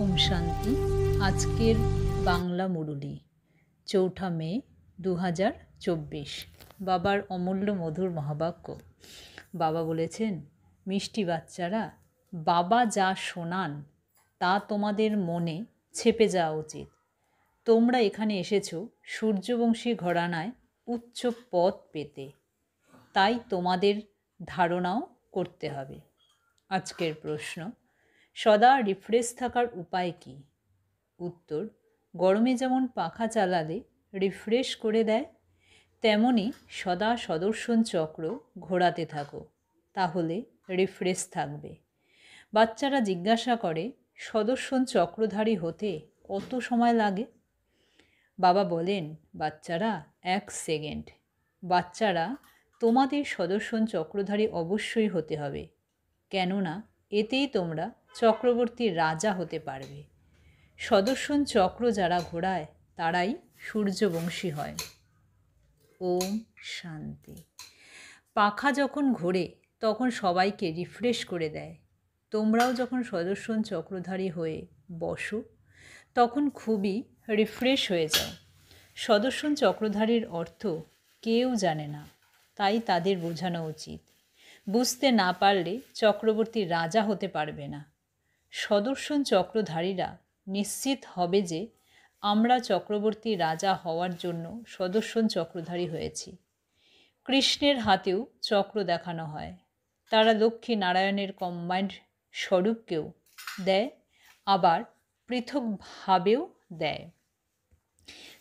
ওম শান্তি। আজকের বাংলা মুরুলি ৪ঠা মে ২০২৪। বাবার অমূল্য মধুর মহাবাক্য। বাবা বলেছেন, মিষ্টি বাচ্চারা, বাবা যা শোনান তা তোমাদের মনে ছেপে যাওয়া উচিত। তোমরা এখানে এসেছো সূর্যবংশী ঘরানায় উচ্চ পদ পেতে, তাই তোমাদের ধারণাও করতে হবে। আজকের প্রশ্ন, সদা রিফ্রেশ থাকার উপায় কি? উত্তর, গরমে যেমন পাখা চালালে রিফ্রেশ করে দেয়, তেমনি সদা সদর্শন চক্র ঘোরাতে থাকো, তাহলে রিফ্রেশ থাকবে। বাচ্চারা জিজ্ঞাসা করে, সদর্শন চক্রধারী হতে কত সময় লাগে? বাবা বলেন, বাচ্চারা 1 সেকেন্ড। বাচ্চারা, তোমাদের সদর্শন চক্রধারী অবশ্যই হতে হবে, কেননা এতেই তোমরা চক্রবর্তীর রাজা হতে পারবে। সদর্শন চক্র যারা ঘোরায় তারাই সূর্যবংশী হয়। ওম শান্তি। পাখা যখন ঘোরে তখন সবাইকে রিফ্রেশ করে দেয়। তোমরাও যখন সদর্শন চক্রধারী হয়ে বসো তখন খুবই রিফ্রেশ হয়ে যাও। সদর্শন চক্রধারীর অর্থ কেউ জানে না, তাই তাদের বোঝানো উচিত। বুঝতে না পারলে চক্রবর্তী রাজা হতে পারবে না। সদর্শন চক্রধারীরা নিশ্চিত হবে যে আমরা চক্রবর্তী রাজা হওয়ার জন্য সদর্শন চক্রধারী হয়েছি। কৃষ্ণের হাতেও চক্র দেখানো হয়। তারা লক্ষ্মী নারায়ণের কম্বাইন্ড স্বরূপকেও দেয়, আবার পৃথকভাবেও দেয়।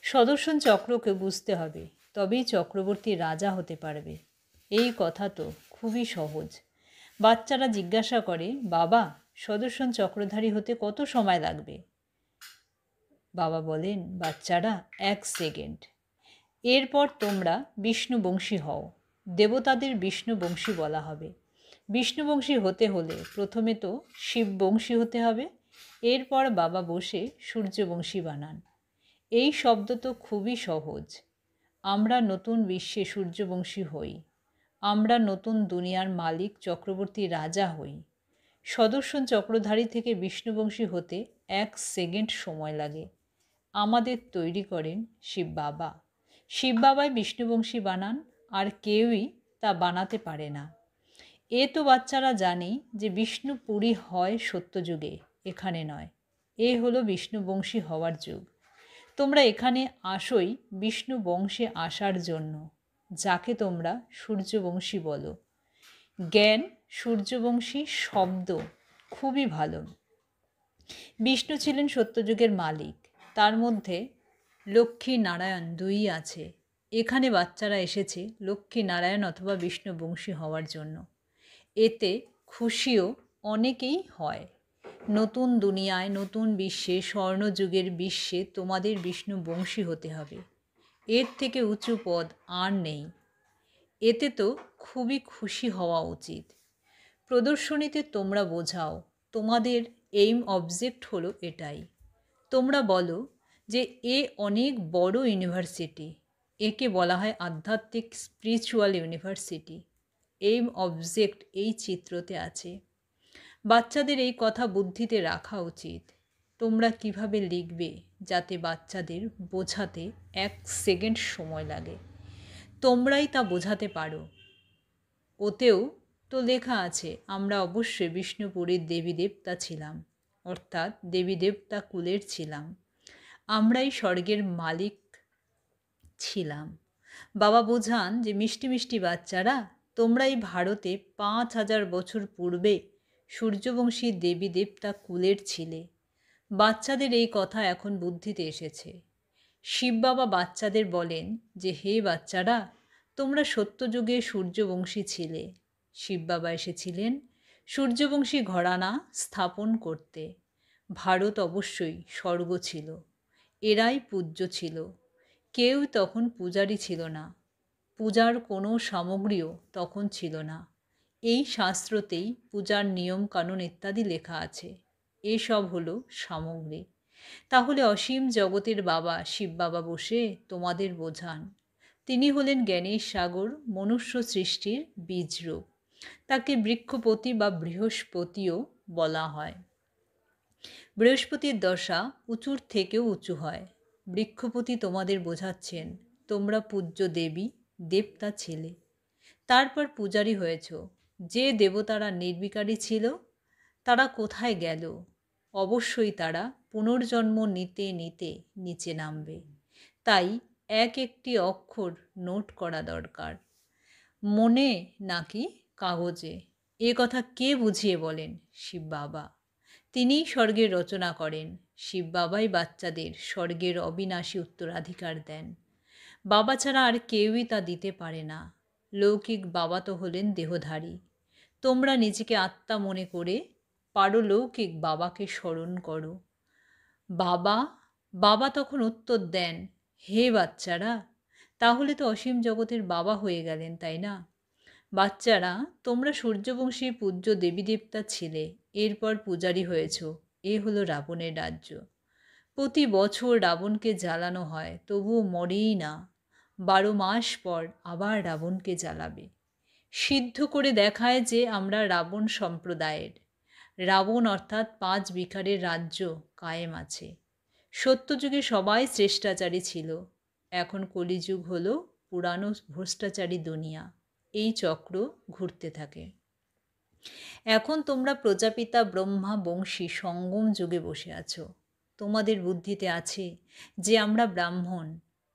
সদর্শন চক্রকে বুঝতে হবে, তবেই চক্রবর্তী রাজা হতে পারবে। এই কথা তো খুবই সহজ। বাচ্চারা জিজ্ঞাসা করে, বাবা, সদর্শন চক্রধারী হতে কত সময় লাগবে? বাবা বলেন, বাচ্চারা 1 সেকেন্ড। এরপর তোমরা বিষ্ণুবংশী হও। দেবতাদের বিষ্ণুবংশী বলা হবে। বিষ্ণুবংশী হতে হলে প্রথমে তো শিববংশী হতে হবে, এরপর বাবা বসে সূর্যবংশী বানান। এই শব্দ তো খুবই সহজ। আমরা নতুন বিশ্বে সূর্যবংশী হই। আমরা নতুন দুনিয়ার মালিক চক্রবর্তী রাজা হই। সদর্শন চক্রধারী থেকে বিষ্ণুবংশী হতে 1 সেকেন্ড সময় লাগে। আমাদের তৈরি করেন শিব বাবা। শিব বাবাই বিষ্ণুবংশী বানান, আর কেউই তা বানাতে পারে না। এ তো বাচ্চারা জানে যে বিষ্ণু পুরী হয় সত্যযুগে, এখানে নয়। এ হলো বিষ্ণুবংশী হওয়ার যুগ। তোমরা এখানে আসোই বিষ্ণু বংশে আসার জন্য, যাকে তোমরা সূর্যবংশী বলো। জ্ঞান সূর্যবংশী শব্দ খুবই ভালো। বিষ্ণু ছিলেন সত্যযুগের মালিক, তার মধ্যে লক্ষ্মী নারায়ণ দুই আছে। এখানে বাচ্চারা এসেছে লক্ষ্মী নারায়ণ অথবা বিষ্ণুবংশী হওয়ার জন্য। এতে খুশিও অনেকেই হয়। নতুন দুনিয়ায়, নতুন বিশ্বে, স্বর্ণযুগের বিশ্বে তোমাদের বিষ্ণুবংশী হতে হবে। এর থেকে উঁচু পদ আর নেই। এতে তো খুবই খুশি হওয়া উচিত। প্রদর্শনীতে তোমরা বোঝাও, তোমাদের এইম অবজেক্ট হলো এটাই। তোমরা বলো যে এ অনেক বড় ইউনিভার্সিটি, একে বলা হয় আধ্যাত্মিক স্পিরিচুয়াল ইউনিভার্সিটি। এইম অবজেক্ট এই চিত্রতে আছে। বাচ্চাদের এই কথা বুদ্ধিতে রাখা উচিত। তোমরা কিভাবে লিখবে যাতে বাচ্চাদের বোঝাতে 1 সেকেন্ড সময় লাগে? তোমরাই তা বোঝাতে পারো। ওতেও তো লেখা আছে, আমরা অবশ্যই বিষ্ণুপুরীর দেবী দেবতা ছিলাম, অর্থাৎ দেবী দেবতা কুলের ছিলাম। আমরাই স্বর্গের মালিক ছিলাম। বাবা বোঝান যে মিষ্টি মিষ্টি বাচ্চারা, তোমরাই ভারতে 5000 বছর পূর্বে সূর্যবংশী দেবী দেবতা কুলের ছিলে। বাচ্চাদের এই কথা এখন বুদ্ধিতে এসেছে। শিব বাবা বাচ্চাদের বলেন যে, হে বাচ্চারা, তোমরা সত্যযুগে সূর্যবংশী ছিলে। শিব বাবা এসেছিলেন সূর্যবংশী ঘরানা স্থাপন করতে। ভারত অবশ্যই স্বর্গ ছিল। এরাই পূজ্য ছিল। কেউ তখন পূজারী ছিল না। পূজার কোনো সামগ্রীও তখন ছিল না। এই শাস্ত্রতেই পূজার নিয়ম কানুন ইত্যাদি লেখা আছে। এসব হলো সামগ্রী। তাহলে অসীম জগতের বাবা শিব বাবা বসে তোমাদের বোঝান। তিনি হলেন জ্ঞানের সাগর, মনুষ্য সৃষ্টির বীজরূপ। তাকে বৃক্ষপতি বা বৃহস্পতিও বলা হয়। বৃহস্পতির দশা উঁচুর থেকেও উঁচু হয়। বৃক্ষপতি তোমাদের বোঝাচ্ছেন তোমরা পূজ্য দেবী, দেবতা ছেলে, তারপর পূজারী হয়েছ। যে দেবতারা নির্বিকারী ছিল তারা কোথায় গেল? অবশ্যই তারা পুনর্জন্ম নিতে নিতে নিচে নামবে। তাই এক একটি অক্ষর নোট করা দরকার, মনে নাকি কাগজে। এ কথা কে বুঝিয়ে বলেন? শিব বাবা। তিনিই স্বর্গের রচনা করেন। শিব বাবাই বাচ্চাদের স্বর্গের অবিনাশী উত্তরাধিকার দেন। বাবা ছাড়া আর কেউই তা দিতে পারে না। লৌকিক বাবা তো হলেন দেহধারী। তোমরা নিজেকে আত্মা মনে করে পারলৌকিক বাবাকে স্মরণ করো। বাবা বাবা তখন উত্তর দেন, হে বাচ্চারা, তাহলে তো অসীম জগতের বাবা হয়ে গেলেন, তাই না? বাচ্চারা, তোমরা সূর্যবংশী পূজ্য দেবী দেবতা ছিলে, এরপর পূজারী হয়েছ। এ হলো রাবণের রাজ্য। প্রতি বছর রাবণকে জ্বালানো হয়, তবুও মরেই না। 12 মাস পর আবার রাবণকে জ্বালাবে। সিদ্ধ করে দেখায় যে আমরা রাবণ সম্প্রদায়ের। রাবণ অর্থাৎ 5 বিকারের রাজ্য কায়েম আছে। সত্যযুগে সবাই শ্রেষ্টাচারী ছিল। এখন কলিযুগ হলো পুরানো ভ্রষ্টাচারী দুনিয়া। এই চক্র ঘুরতে থাকে। এখন তোমরা প্রজাপিতা ব্রহ্মা বংশী সঙ্গম যুগে বসে আছো। তোমাদের বুদ্ধিতে আছে যে আমরা ব্রাহ্মণ,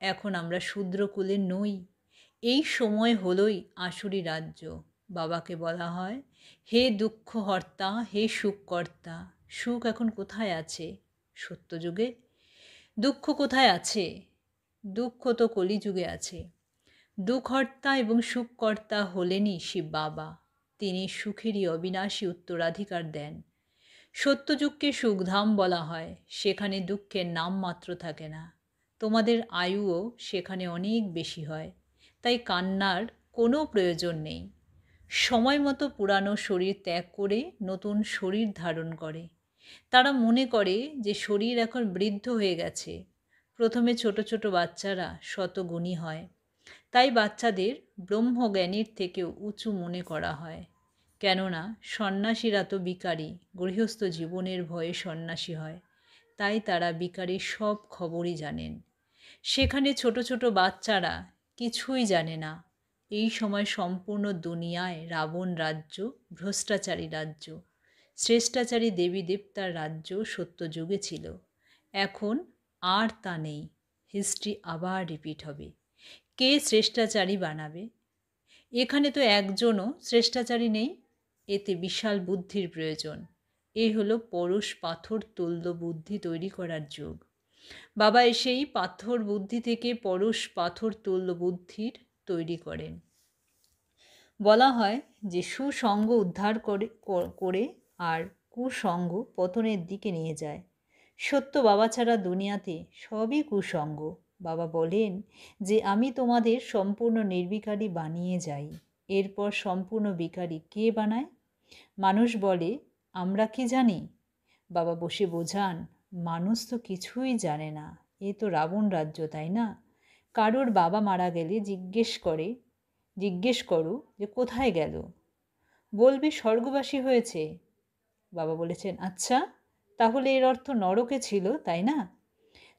এখন আমরা শূদ্রকুলের নই। এই সময় হলোই আসুরি রাজ্য। বাবাকে বলা হয়, হে দুঃখহর্তা, হে সুখকর্তা। সুখ এখন কোথায় আছে? সত্যযুগে। দুঃখ কোথায় আছে? দুঃখ তো কলিযুগে আছে। দুঃখহর্তা এবং সুখকর্তা হলেনই শিব বাবা। তিনি সুখেরই অবিনাশী উত্তরাধিকার দেন। সত্যযুগকে সুখধাম বলা হয়, সেখানে দুঃখের নাম মাত্র থাকে না। তোমাদের আয়ুও সেখানে অনেক বেশি হয়, তাই কান্নার কোনো প্রয়োজন নেই। সময় মতো পুরানো শরীর ত্যাগ করে নতুন শরীর ধারণ করে। তারা মনে করে যে শরীর এখন বৃদ্ধ হয়ে গেছে। প্রথমে ছোট ছোট বাচ্চারা শতগুণী হয়, তাই বাচ্চাদের ব্রহ্মজ্ঞানীর থেকেও উঁচু মনে করা হয়। কেননা সন্ন্যাসীরা তো বিকারী, গৃহস্থ জীবনের ভয়ে সন্ন্যাসী হয়, তাই তারা বিকারীর সব খবরই জানেন। সেখানে ছোট ছোট বাচ্চারা কিছুই জানে না। এই সময় সম্পূর্ণ দুনিয়ায় রাবণ রাজ্য, ভ্রষ্টাচারী রাজ্য। শ্রেষ্টাচারী দেবী দেবতার রাজ্য সত্যযুগে ছিল। এখন আর তা নেই। হিস্ট্রি আবার রিপিট হবে। কে শ্রেষ্টাচারী বানাবে? এখানে তো একজনও শ্রেষ্টাচারী নেই। এতে বিশাল বুদ্ধির প্রয়োজন। এ হলো পরশ পাথর তুল্য বুদ্ধি তৈরি করার যুগ। বাবা এসেই পাথর বুদ্ধি থেকে পরশ পাথর তুল্য বুদ্ধির তৈরি করেন। বলা হয় যে সুসঙ্গ উদ্ধার করে আর কুসঙ্গ পতনের দিকে নিয়ে যায়। সত্য বাবা ছাড়া দুনিয়াতে সবই কুসঙ্গ। বাবা বলেন যে আমি তোমাদের সম্পূর্ণ নির্বিকারী বানিয়ে যাই। এরপর সম্পূর্ণ বিকারী কে বানায়? মানুষ বলে, আমরা কি জানি? বাবা বসে বোঝান, মানুষ তো কিছুই জানে না। এ তো রাবণ রাজ্য, তাই না? কারোর বাবা মারা গেলে জিজ্ঞেস করো যে কোথায় গেল, বলবে স্বর্গবাসী হয়েছে। বাবা বলেছেন, আচ্ছা, তাহলে এর অর্থ নরকে ছিল, তাই না?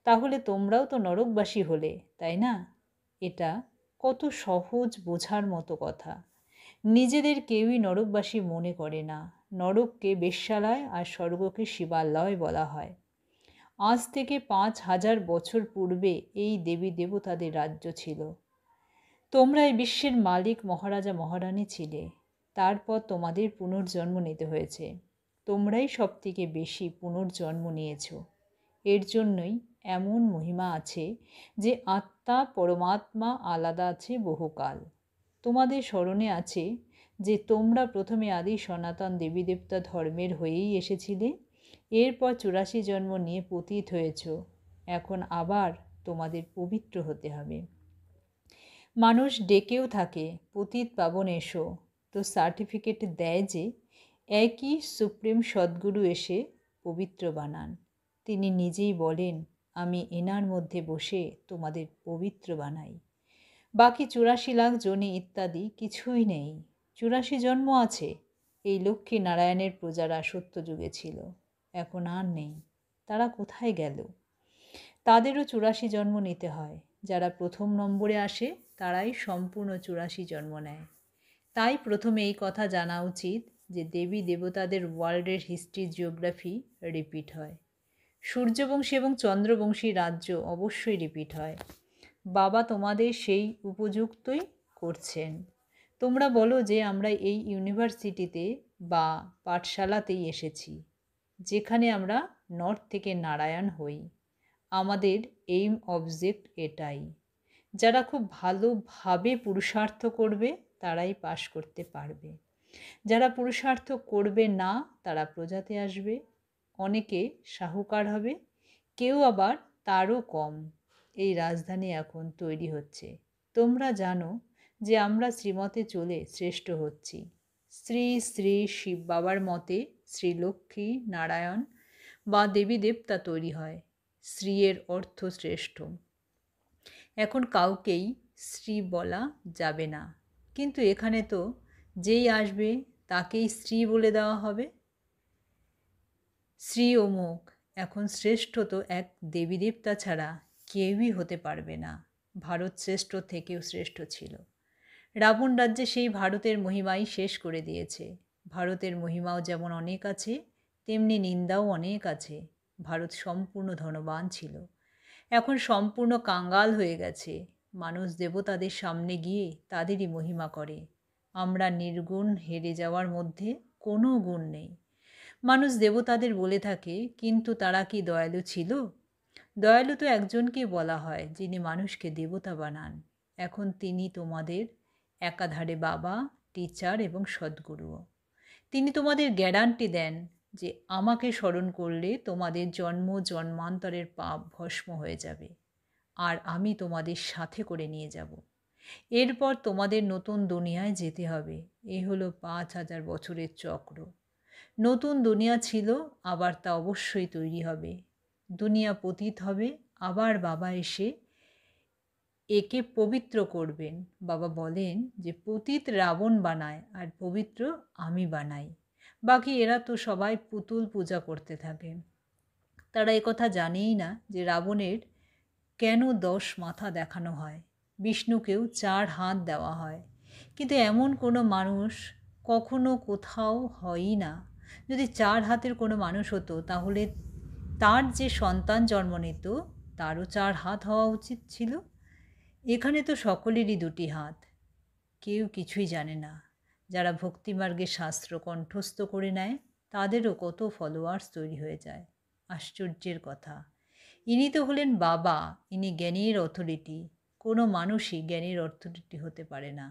তাহলে তোমরাও তো নরকবাসী হলে, তাই না? এটা কত সহজ বোঝার মতো কথা। নিজেদের কেউই নরকবাসী মনে করে না। নরককে বেশ্যালয় আর স্বর্গকে শিবালয় বলা হয়। আজ থেকে 5000 বছর পূর্বে এই দেবী দেবতাদের রাজ্য ছিল। তোমরা এই বিশ্বের মালিক মহারাজা মহারানী ছিলে। তারপর তোমাদের পুনর্জন্ম নিতে হয়েছে। তোমরাই সব থেকে বেশি পুনর্জন্ম নিয়েছ। এর জন্যই এমন মহিমা আছে যে আত্মা পরমাত্মা আলাদা আছে বহুকাল। তোমাদের স্মরণে আছে যে তোমরা প্রথমে আদি সনাতন দেবী দেবতা ধর্মের হয়েই এসেছিলে। এরপর 84 জন্ম নিয়ে পতিত হয়েছ। এখন আবার তোমাদের পবিত্র হতে হবে। মানুষ ডেকেও থাকে, পতিত পাবন এসো, তো সার্টিফিকেট দেয় যে একই সুপ্রিম সদ্গুরু এসে পবিত্র বানান। তিনি নিজেই বলেন, আমি এনার মধ্যে বসে তোমাদের পবিত্র বানাই। বাকি 84 লাখ জনি ইত্যাদি কিছুই নেই। 84 জন্ম আছে। এই লক্ষ্মী নারায়ণের প্রজারা সত্যযুগে ছিল। এখন আর নেই। তারা কোথায় গেল? তাদেরও 84 জন্ম নিতে হয়। যারা প্রথম নম্বরে আসে তারাই সম্পূর্ণ 84 জন্ম নেয়। তাই প্রথমে এই কথা জানা উচিত যে দেবী দেবতাদের ওয়ার্ল্ডের হিস্ট্রি জিওগ্রাফি রিপিট হয়। সূর্যবংশী এবং চন্দ্রবংশী রাজ্য অবশ্যই রিপিট হয়। বাবা তোমাদের সেই উপযুক্তই করছেন। তোমরা বলো যে আমরা এই ইউনিভার্সিটিতে বা পাঠশালাতেই এসেছি, যেখানে আমরা নর্থ থেকে নারায়ণ হই। আমাদের এইম অবজেক্ট এটাই। যারা খুব ভালোভাবে পুরুষার্থ করবে তারাই পাশ করতে পারবে। যারা পুরুষার্থ করবে না তারা প্রজাতে আসবে। অনেকে সাহুকার হবে, কেউ আবার তারও কম। এই রাজধানী এখন তৈরি হচ্ছে। তোমরা জানো যে আমরা শ্রীমতে চলে শ্রেষ্ঠ হচ্ছি। শ্রী শ্রী শিব বাবার মতে শ্রী লক্ষ্মী নারায়ণ বা দেবী দেবতা তৈরি হয়। শ্রীয়ের অর্থ শ্রেষ্ঠ। এখন কাউকেই শ্রী বলা যাবে না, কিন্তু এখানে তো যেই আসবে তাকেই শ্রী বলে দেওয়া হবে। শ্রী অমুক। এখন শ্রেষ্ঠ তো এক দেবী দেবতা ছাড়া কেউই হতে পারবে না। ভারত শ্রেষ্ঠ থেকেও শ্রেষ্ঠ ছিল। রাবণ রাজ্যে সেই ভারতের মহিমাই শেষ করে দিয়েছে। ভারতের মহিমাও যেমন অনেক আছে, তেমনি নিন্দাও অনেক আছে। ভারত সম্পূর্ণ ধনবান ছিল, এখন সম্পূর্ণ কাঙ্গাল হয়ে গেছে। মানুষ দেবতাদের সামনে গিয়ে তাদেরই মহিমা করে। আমরা নির্গুণ হেরে যাওয়ার মধ্যে কোনো গুণ নেই। মানুষ দেবতাদের বলে থাকে, কিন্তু তারা কি দয়ালু ছিল? দয়ালু তো একজনকে বলা হয় যিনি মানুষকে দেবতা বানান। এখন তিনি তোমাদের একাধারে বাবা, টিচার এবং সদ্গুরুও। তিনি তোমাদের গ্যারান্টি দেন যে আমাকে স্মরণ করলে তোমাদের জন্ম জন্মান্তরের পাপ ভস্ম হয়ে যাবে, আর আমি তোমাদের সাথে করে নিয়ে যাব। এরপর তোমাদের নতুন দুনিয়ায় যেতে হবে। এ হলো 5000 বছরের চক্র। নতুন দুনিয়া ছিল, আবার তা অবশ্যই তৈরি হবে। দুনিয়া পতিত হবে, আবার বাবা এসে একে পবিত্র করবেন। বাবা বলেন যে পতিত রাবণ বানায় আর পবিত্র আমি বানাই। বাকি এরা তো সবাই পুতুল পূজা করতে থাকে। তারা একথা জানেই না যে রাবণের কেন 10 মাথা দেখানো হয়, বিষ্ণুকেও 4 হাত দেওয়া হয়। কিন্তু এমন কোনো মানুষ কখনো কোথাও হয়ই না। যদি 4 হাতের কোনো মানুষ হতো তাহলে তার যে সন্তান জন্ম নিত তারও 4 হাত হওয়া উচিত ছিল। এখানে তো সকলেরই 2টি হাত। কেউ কিছুই জানে না। যারা ভক্তিমার্গের শাস্ত্র কণ্ঠস্থ করে নেয় তাদেরও কত ফলোয়ার্স তৈরি হয়ে যায়। আশ্চর্যের কথা। ইনি তো হলেন বাবা, ইনি জ্ঞানের অথরিটি। কোনো মানুষই জ্ঞানের অথরিটি হতে পারে না।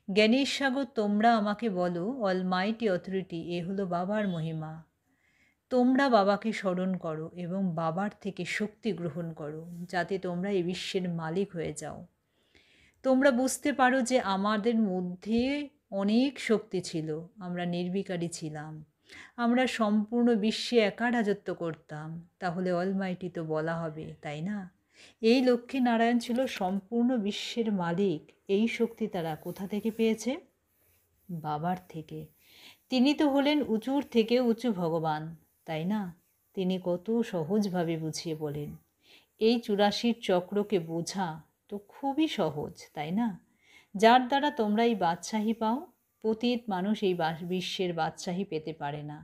জ্ঞানের সাগর তোমরা আমাকে বলো, অলমাইটি অথরিটি, এ হলো বাবার মহিমা। তোমরা বাবাকে স্মরণ করো এবং বাবার থেকে শক্তি গ্রহণ করো, যাতে তোমরা এই বিশ্বের মালিক হয়ে যাও। তোমরা বুঝতে পারো যে আমাদের মধ্যে অনেক শক্তি ছিল, আমরা নির্বিকারী ছিলাম। আমরা সম্পূর্ণ বিশ্বে একা রাজত্ব করতাম। তাহলে অলমাইটি তো বলা হবে, তাই না? এই লক্ষ্মী নারায়ণ ছিল সম্পূর্ণ বিশ্বের মালিক। এই শক্তি তারা কোথা থেকে পেয়েছে? বাবার থেকে। তিনি তো হলেন উঁচুর থেকে উঁচু ভগবান, তাই না? তিনি কত সহজভাবে বুঝিয়ে বলেন। এই 84 চক্রকে বোঝা তো খুবই সহজ, তাই না? যার দ্বারা তোমরা এই বাদশাহী পাও। পতিত মানুষ এই বিশ্বের বাদশাহী পেতে পারে না।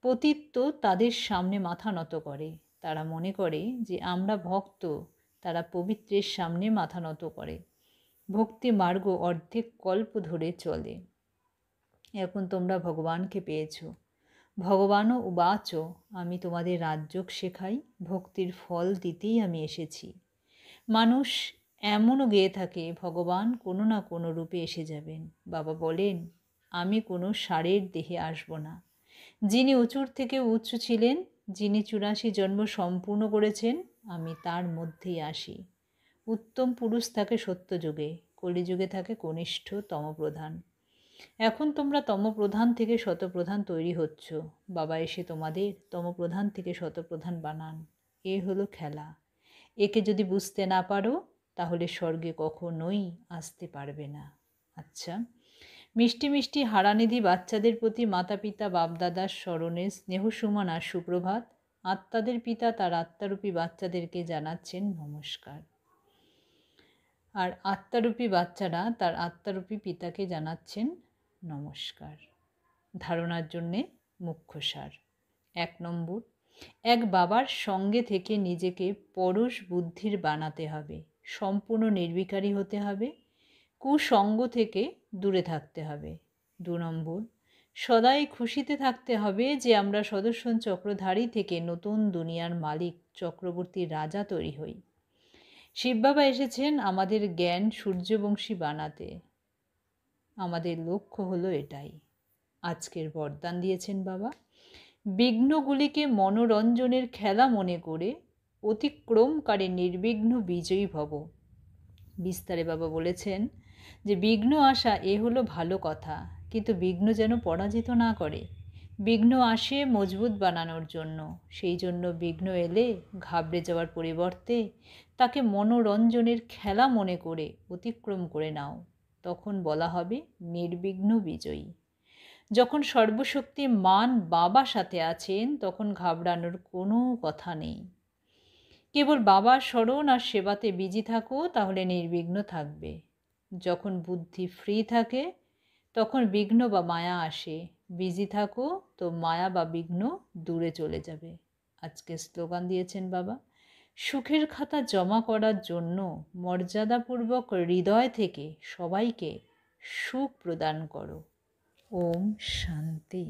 পতিত তো তাদের সামনে মাথা নত করে। তারা মনে করে যে আমরা ভক্ত, তারা পবিত্রের সামনে মাথা নত করে। ভক্তি মার্গ অর্ধেক কল্প ধরে চলে। এখন তোমরা ভগবানকে পেয়েছ। ভগবানও উবাচ, আমি তোমাদের রাজযোগ শেখাই, ভক্তির ফল দিতেই আমি এসেছি। মানুষ এমনও গেয়ে থাকে ভগবান কোনো না কোনো রূপে এসে যাবেন। বাবা বলেন, আমি কোনো ষাঁড়ের দেহে আসব না। যিনি উঁচুর থেকে উচ্চ ছিলেন, যিনি 84 জন্ম সম্পূর্ণ করেছেন, আমি তার মধ্যেই আসি। উত্তম পুরুষ থাকে সত্যযুগে, কলিযুগে থাকে কনিষ্ঠ তমপ্রধান। এখন তোমরা তমপ্রধান থেকে শতপ্রধান তৈরি হচ্ছ। বাবা এসে তোমাদের তমপ্রধান থেকে শতপ্রধান বানান। এ হলো খেলা। একে যদি বুঝতে না পারো তাহলে স্বর্গে কখনোই আসতে পারবে না। আচ্ছা, মিষ্টি মিষ্টি হারানিধি বাচ্চাদের প্রতি মাতা পিতা বাপদাদার স্মরণে স্নেহ সুমন আর সুপ্রভাত। আত্মাদের পিতা তার আত্মারূপী বাচ্চাদেরকে জানাচ্ছেন নমস্কার, আর আত্মারূপী বাচ্চারা তার আত্মারূপী পিতাকে জানাচ্ছেন নমস্কার। ধারণার জন্যে মুখ্য সার। 1 নম্বর, এক বাবার সঙ্গে থেকে নিজেকে পরশ বুদ্ধির বানাতে হবে, সম্পূর্ণ নির্বিকারী হতে হবে, কুসঙ্গ থেকে দূরে থাকতে হবে। 2 নম্বর, সদাই খুশিতে থাকতে হবে যে আমরা সুদর্শন চক্রধারী থেকে নতুন দুনিয়ার মালিক চক্রবর্তী রাজা তৈরি হই। শিব বাবা এসেছেন আমাদের জ্ঞান সূর্যবংশী বানাতে, আমাদের লক্ষ্য হলো এটাই। আজকের বরদান দিয়েছেন বাবা, বিঘ্নগুলিকে মনোরঞ্জনের খেলা মনে করে অতিক্রমকারী নির্বিঘ্ন বিজয়ী ভব। বিস্তারে বাবা বলেছেন যে বিঘ্ন আসা এ হলো ভালো কথা, কিন্তু বিঘ্ন যেন পরাজিত না করে। বিঘ্ন আসে মজবুত বানানোর জন্য, সেই জন্য বিঘ্ন এলে ঘাবড়ে যাওয়ার পরিবর্তে তাকে মনোরঞ্জনের খেলা মনে করে অতিক্রম করে নাও, তখন বলা হবে নির্বিঘ্ন বিজয়ী। যখন সর্বশক্তিমান বাবা সাথে আছেন তখন ঘাবড়ানোর কোনো কথা নেই। কেবল বাবার স্মরণ আর সেবাতে বিজি থাকো, তাহলে নির্বিঘ্ন থাকবে। যখন বুদ্ধি ফ্রি থাকে তখন বিঘ্ন বা মায়া আসে, বিজি থাকো তো মায়া বা বিঘ্ন দূরে চলে যাবে। আজকে স্লোগান দিয়েছেন বাবা, সুখের খাতা জমা করার জন্য মর্যাদাপূর্বক হৃদয় থেকে সবাইকে সুখ প্রদান করো। ওম শান্তি।